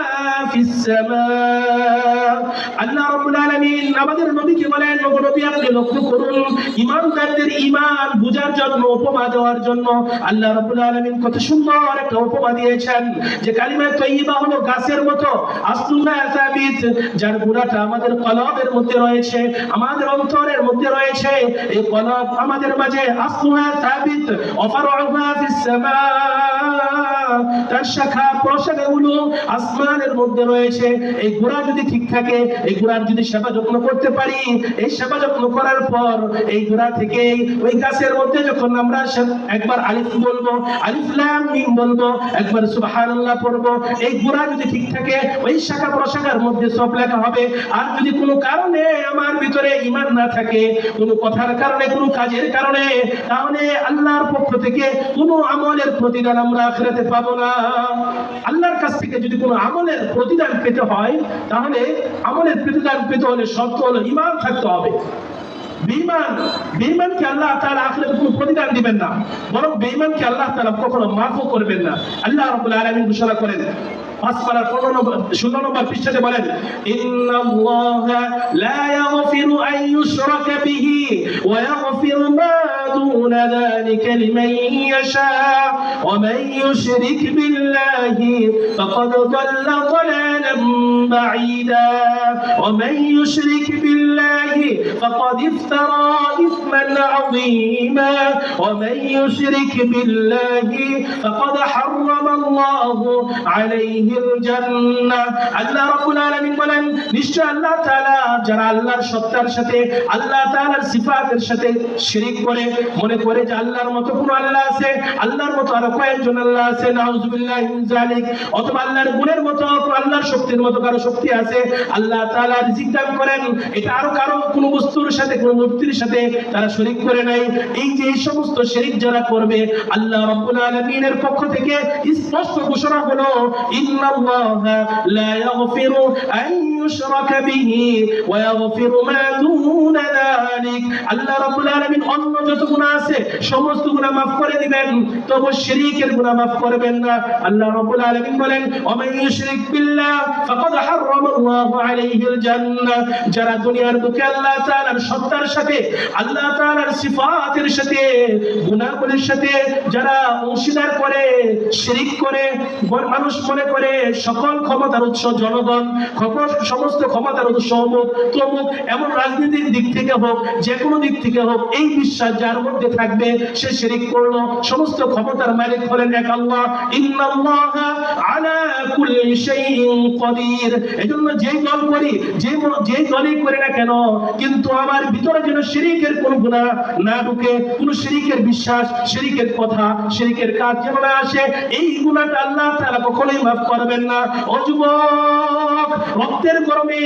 في السماء। আল্লাহ রাব্বুল আলামিন আমাদের নবীকে বলেন, নবী আপনি লক্ষ্য করুন, ঈমানদারদের ঈমান বুঝার জন্য, উপমা দেওয়ার জন্য আল্লাহ রাব্বুল আলামিন কত সুন্দর একটা উপমা দিয়েছেন, যে কালিমা তৈয়্যিবা হলো গাছের মতো, আসলুহা সাবিত, যার গোড়াটা আমাদের কলবের মধ্যে রয়েছে, আমাদের অন্তরের মধ্যে রয়েছে। এই কলব আমাদের মাঝে আসলুহা সাবিত ওয়া ফারউহা ফিস সামা, তার শাখা প্রশাখাগুলো আসমানের মধ্যে রয়েছে। এই গোড়া যদি ঠিক থাকে, এই ঘোড়ার যদি সেবা যত্ন করতে পারি, এই সেবা যত্ন করার পর এই ঘোড়া থেকে ওই গাছের মধ্যে যখন আমরা একবার আলিফ বলবো, আলিফ লাম মিম বলবো, একবার সুবহানাল্লাহ পড়বো, এই ঘোড়া যদি ঠিক থাকে ওই শাখা প্রশাখার মধ্যে সব লেখা হবে। আর যদি কোনো কারণে আমার ভিতরে ঈমান না থাকে, কোনো কথার কারণে, কোনো কাজের কারণে, তাহলে আল্লাহর পক্ষ থেকে কোনো আমলের প্রতিদান আমরা আখিরাতে পাবো না। আল্লাহর কাছ থেকে যদি কোনো আমলের প্রতিদান পেতে হয়, তাহলে আমলের প্রতিদান পেতে হলে শর্ত হলো ঈমান থাকতে হবে। বেঈমানকে আল্লাহ তাআলা আখিরাতে কোনো প্রতিদান দিবেন না, বরং বেঈমানকে আল্লাহ তাআলা কখনো মাফও করবেন না। আল্লাহ রাব্বুল আলামিন ঘোষণা করেন 16 নম্বর পৃষ্ঠাতে বলেন, ইন্নাল্লাহা লা ইয়াগফিরু আন ইউশরাকা বিহি ওয়া ইয়াগফিরু মা দুনা যালিকা লিমান ইয়াশা ওয়া মান ইউশরিক বিল্লাহি ফাকাদ দাল্লা দালালান বাঈদা ওয়া মান ইউশরিক বিল্লাহি ফাকাদ ইফতারা ইসমান আযীমা ওয়া মান ইউশরিক বিল্লাহি ফাকাদ হাররামা আল্লাহু আলাইহি জান্নাহ। আল্লাহ রাব্বুল আলামিন বলেন, নিশ্চয় আল্লাহ তাআলা যারা আল্লাহর সত্তার সাথে, আল্লাহ তাআলার সিফাতের সাথে শিরক করে, মনে করে যে আল্লাহর মতো কোনো আল্লাহ আছে, আল্লাহর মতো আরো কয়েকজন আল্লাহ আছে, নাউযুবিল্লাহি মিন যালিক, অথবা আল্লাহর গুণের মতো, আল্লাহর শক্তির মতো কারো শক্তি আছে, আল্লাহ তাআলা রিজিক দান করেন, এটা আরো কারো কোনো বস্তুর সাথে, কোনো মূর্তির সাথে তারা শরীক করে নাই। এই যে এই সমস্ত শিরক যারা করবে, আল্লাহ রাব্বুল আলামিনের পক্ষ থেকে স্পষ্ট ঘোষণা হলো, ইন্নাল্লাহা লা ইয়াগফিরু আন ইউশরাকা বিহি ওয়া ইয়াগফিরু মা দুনা যালিক। আল্লাহ রাব্বুল আলামিন অন্য যত গুনাহ আছে সমস্ত গুনাহ maaf করে দিবেন, তবে শিরকের গুনাহ maaf করবেন না। আল্লাহ রাব্বুল আলামিন বলেন, ওয়া মান ইউশরিক বিল্লাহ ফাকাদ হাররামাল্লাহু আলাইহিল জান্নাহ। যারা দুনিয়ার বুকে আল্লাহ তাআলার সত্তার সাথে, আল্লাহ তাআলার সিফাতের সাথে, গুনাহগুলির সাথে যারা অংশীদার করে, শিরক করে, মানুষ মনে করে সকল ক্ষমতার উৎস জনগণ, সমস্ত ক্ষমতার উৎস অমুক তমুক, এমন রাজনীতির দিক থেকে হোক, যে কোনো দিক থেকে হোক, এই বিশ্বাস যার মধ্যে থাকবে সে শিরক করলো। সমস্ত ক্ষমতার মালিক হলেন এক আল্লাহ। ইন্নাল্লাহা আলা কুল্লি শাইইন কাদির। এজন্য যেই দল করি, যেই দলই করি না কেন, কিন্তু আমার ভিতরে যেন শিরকের কোনো গুনাহ না ঢুকে, কোনো শিরকের বিশ্বাস, শিরকের কথা, শিরকের কাজ যেন না আসে, এই গুনাহটা আল্লাহ তাআলা কখনোই maaf করবেন না। ও যুবক, রক্তের গরমে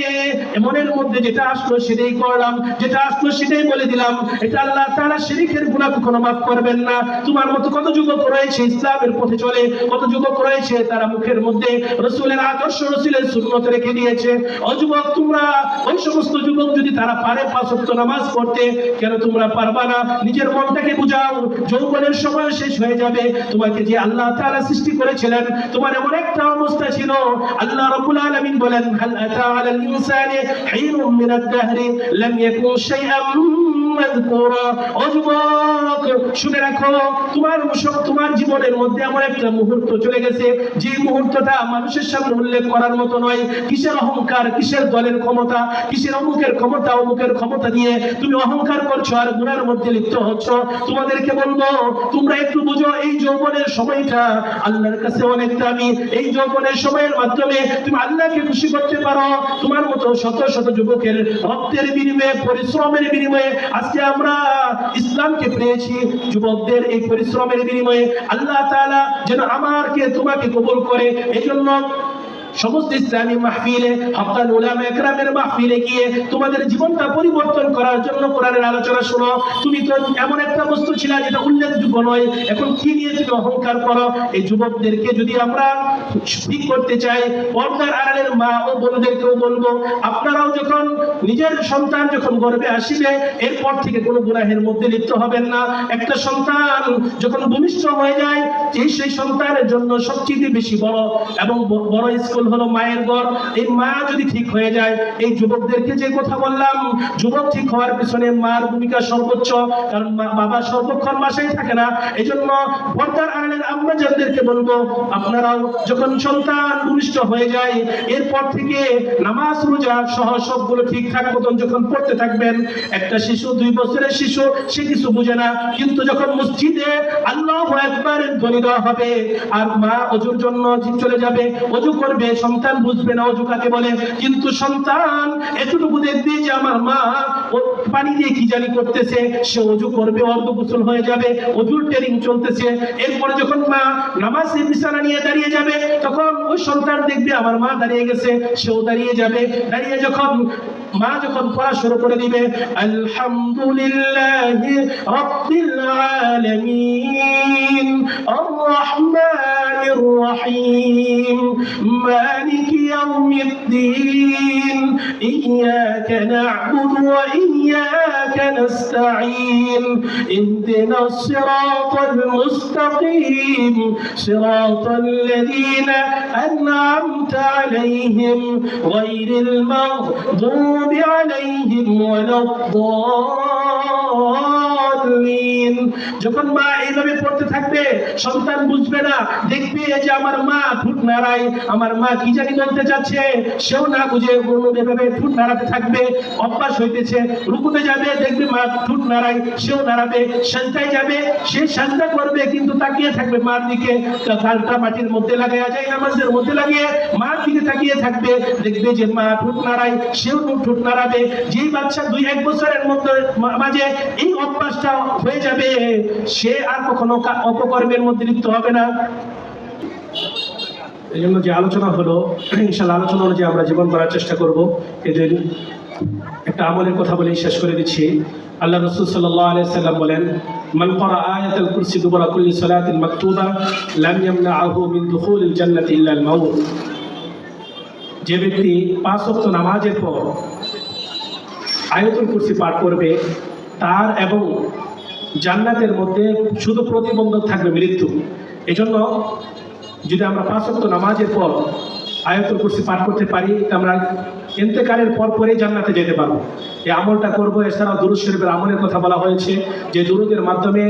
মনের মধ্যে যেটা আসলো সেটাই করলাম, যেটা আসলো সেটাই বলে দিলাম, এটা আল্লাহ তাআলা শিরকের গুনাহ কখনো maaf করবেন না। তোমার মতো কত যুবক রয়েছে ইসলামের পথে চলে, কত যুবক রয়েছে তারা মুখের মধ্যে রাসূলের আদর্শ, রাসূলের সুন্নাত রেখে দিয়েছে। ও যুবক, তোমরা ওই সমস্ত যুবক যদি তারা পারে 5 ওয়াক্ত নামাজ পড়তে, কেন তোমরা পারবা না? নিজের মনটাকে বুঝাও, যৌবনের সময় শেষ হয়ে যাবে। তোমাকে যে আল্লাহ তাআলা সৃষ্টি করেছিলেন, তোমার এমন একটা অবস্থা ছিল, আল্লাহ রাব্বুল আলামিন বলেন, হাল আতা আলাল ইনসানি হিনুম মিনাদ দাহরি লাম ইয়াকুন শাইআম মাযকুরা। ও যুবক, শুনে রাখো, তোমার জীবনের মধ্যে এমন একটা মুহূর্ত চলে গেছে, যে মুহূর্তটা মানুষের সামনে উল্লেখ করার মতো নয়। কিসের অহংকার, কিসের দলের ক্ষমতা, কিসের অমুকের ক্ষমতা দিয়ে তুমি অহংকার করছো আর গুনার মধ্যে লিপ্ত হচ্ছ। তোমাদেরকে বলবো, তোমরা একটু বুঝো, এই যৌবনের সময়টা আল্লাহর কাছে অনেক দামি। এই যৌবনের সময়ের মাধ্যমে তুমি আল্লাহকে খুশি করতে পারো। তোমার মতো শত শত যুবকের রক্তের বিনিময়ে, পরিশ্রমের বিনিময়ে আজকে আমরা ইসলামকে পেয়েছি। যুবকদের এই পরিশ্রমের বিনিময়ে আল্লাহ তাআলা যেন আমাকে তোমাকে কবুল করে। এজন্য সমস্ত ইসলামী মাহফিলে, হকান উলামা একরামের মাহফিলে গিয়ে তোমাদের জীবনটা পরিবর্তন করার জন্য কোরআনের আলোচনা শোনো। তুমি তো এমন একটা বস্তু ছিলা যেটা উল্লেখযোগ্য নয়, এখন কি নিয়ে তুমি অহংকার করো? এই যুবকদেরকে যদি আমরা ঠিক করতে চাই, পর্দার আড়ালের মা ও বোনদেরকেও বলবো, আপনারাও যখন নিজের সন্তান যখন গর্ভে আসিবে, এরপর থেকে কোনো গুনাহের মধ্যে লিপ্ত হবেন না। একটা সন্তান যখন ভূমিষ্ঠ হয়ে যায়, সেই সন্তানের জন্য সবচেয়ে বেশি বড় এবং বড় স্কুল হলো মায়ের ঘর। এই মা যদি ঠিক হয়ে যায়, এই যুবকদেরকে যে কথা বললাম, যুবক ঠিক হওয়ার পিছনে মার ভূমিকা সর্বোচ্চ, কারণ বাবা সর্বক্ষণ বাসায় থাকে না। এই জন্য পর্দার আড়ালের আম্মা জানদেরকে বলবো, আপনারাও যখন সন্তান ভূমিষ্ঠ হয়ে যায়, এরপর থেকে নামাজ রোজা সহ সবগুলো ঠিকঠাক মতন যখন পড়তে থাকবেন। একটা শিশু, 2 বছরের শিশু, সে কিছু বুঝে না, কিন্তু যখন মসজিদে আল্লাহু আকবার ধ্বনি দেওয়া হবে আর মা ওযুর জন্য চলে যাবে, ওযু করবে, সন্তান বুঝবে না অজু কাকে বলে, কিন্তু সন্তান এতটুকু দেখবে যে আমার মা ও পানি দিয়ে কি জানি করতেছে, সে অজু করবে, অর্ধ গোসল হয়ে যাবে, অজুর ট্রেনিং চলতেছে। এরপরে যখন মা নামাজে বিছানা নিয়ে দাঁড়িয়ে যাবে, তখন ওই সন্তান দেখবে আমার মা দাঁড়িয়ে গেছে, সেও দাঁড়িয়ে যাবে। দাঁড়িয়ে যখন মা যখন পড়া শুরু করে দিবে, আলহামদুলিল্লাহি রাব্বিল আলামিন আর রহমানির রহিম মালিকি ইয়াউমিদ্দিন ইয়্যাকা না'বুদু ওয়া ইয়্যাকা নাস্তাঈন ইহদিনাস সিরাতাল মুস্তাকিম সিরাতাল লাযীনা আন'আমতা আলাইহিম গায়রিল মাগদুবি আলাইহিম ওয়ালাদ-দাল্লিন। যখন মা এইভাবে পড়তে থাকবে, সন্তান বুঝবে না, দেখবে যে আমার মা ঠোঁট নাড়ায়, আমার মা কি জানি বলতে চাচ্ছে, সেও না বুঝে এভাবে ঠোঁট নাড়াতে থাকবে, অভ্যাস হইতেছে। রুকুতে যাবে, দেখবে মা ঠোঁট নাড়ায়, সেও নাড়াবে। সাজদায় যাবে, সে সাজদা করবে কিন্তু তাকিয়ে থাকবে মার দিকে, গালটা মাটির মধ্যে লাগাইয়া যায়, নামাজের মধ্যে লাগিয়ে মার দিকে তাকিয়ে থাকবে। দেখবে যে মা ঠোঁট নাড়ায়, সেও ঠোঁট নাড়াবে। যেই বাচ্চা 2-1 বছরের মধ্যে মাঝে এই অভ্যাসটা হয়ে যাবে, সে আর কখনো অপকর্মের মধ্যে লিপ্ত হবে না। এই জন্য যে আলোচনা হলো, ইনশাআল্লাহ আলোচনা অনুযায়ী আমরা জীবন করার চেষ্টা করব। এদের একটা আমলের কথা বলে শেষ করে দিচ্ছি। আল্লাহ রাসূল সাল্লাল্লাহু আলাইহি সাল্লাম বলেন, মান ক্বারা আয়াতাল কুরসি দুবরা কুল্লি সালাতিন মাকতুবা লাম ইয়ামনাহু মিন দুখুলিল জান্নাতি ইল্লা আল মাউত। যে ব্যক্তি 5 ওয়াক্ত নামাজের পর আয়াতুল কুরসি পাঠ করবে, তার এবং জান্নাতের মধ্যে শুধু প্রতিবন্ধক থাকবে মৃত্যু। এজন্য যদি আমরা 5 ওয়াক্ত নামাজের পর আয়াতুল কুরসি পাঠ করতে পারি, আমরা ইন্তেকালের পরেই জান্নাতে যেতে পারবো। এই আমলটা করবো। এছাড়াও দুরূদ শরীফের আমলের কথা বলা হয়েছে, যে দুরূদের মাধ্যমে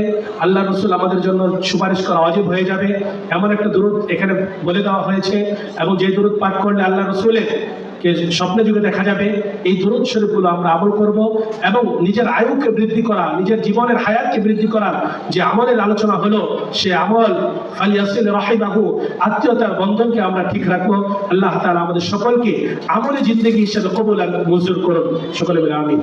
আল্লাহ রাসূল আমাদের জন্য সুপারিশ করা ওয়াজিব হয়ে যাবে, এমন একটা দুরূদ এখানে বলে দেওয়া হয়েছে। এবং যে দুরূদ পাঠ করলে আল্লাহ রাসূলের কে স্বপ্নে যুগে দেখা যাবে, এই দুরূদ শরীফগুলো আমরা আমল করব। এবং নিজের আয়ুকে বৃদ্ধি করা, নিজের জীবনের হায়াতকে বৃদ্ধি করার যে আমলের আলোচনা হলো, সে আমল ফালিয়াসিল রাহিমাহু, আত্মীয়তার বন্ধনকে আমরা ঠিক রাখবো। আল্লাহ তাআলা আমাদের সকলকে আমলে জিন্দেগি হিসেবে কবুল আর মঞ্জুর করুন। সকলে বলে আমিন।